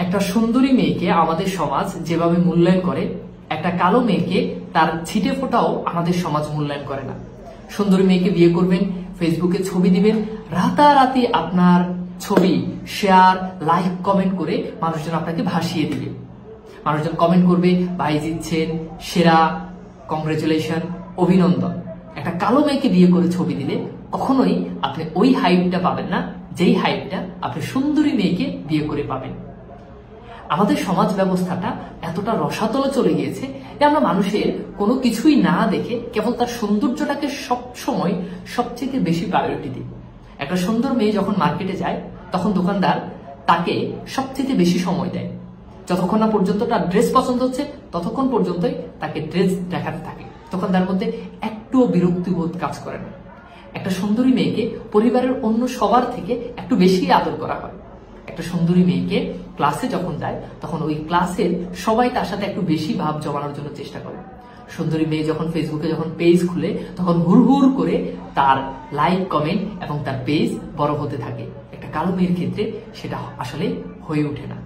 একটা সুন্দরী মেয়েকে আমাদের সমাজ যেভাবে মূল্যায়ন করে, একটা কালো মেয়েকে তার ছিটে ফোটাও আমাদের সমাজ মূল্যায়ন করে না। সুন্দরী মেয়েকে বিয়ে করবেন, ফেসবুকে ছবি দিবেন, রাতারাতি আপনার ছবি শেয়ার, লাইক, কমেন্ট করে মানুষজন আপনাকে ভাসিয়ে দিবে। মানুষজন কমেন্ট করবে, ভাই জিতছেন, সেরা, কংগ্রেচুলেশন, অভিনন্দন। একটা কালো মেয়েকে বিয়ে করে ছবি দিলে কখনোই আপনি ওই হাইপটা পাবেন না যেই হাইপটা আপনি সুন্দরী মেয়েকে বিয়ে করে পাবেন। আমাদের সমাজ ব্যবস্থাটা এতটা রসাতলে চলে গিয়েছে যে আমরা মানুষের কোনো কিছুই না দেখে কেবল তার সৌন্দর্যটাকে সবসময় সবচেয়ে বেশি প্রায়োরিটি দিই। একটা সুন্দর মেয়ে যখন মার্কেটে যায় তখন দোকানদার তাকে সবচেয়ে বেশি সময় দেয়। যতক্ষণ না পর্যন্ত তার ড্রেস পছন্দ হচ্ছে ততক্ষণ পর্যন্তই তাকে ড্রেস দেখাতে থাকে। তখন তার মধ্যে একটুও বিরক্তিবোধ কাজ করে না। একটা সুন্দরী মেয়েকে পরিবারের অন্য সবার থেকে একটু বেশি আদর করা হয়। একটা সুন্দরী মেয়েকে ক্লাসে যখন যায় তখন ওই ক্লাসের সবাই তার সাথে একটু বেশি ভাব জমানোর জন্য চেষ্টা করে। সুন্দরী মেয়ে যখন ফেসবুকে যখন পেজ খুলে তখন হুড় হুড় করে তার লাইক, কমেন্ট এবং তার পেজ বড় হতে থাকে। একটা কালো মেয়ের ক্ষেত্রে সেটা আসলে হয়ে ওঠে না।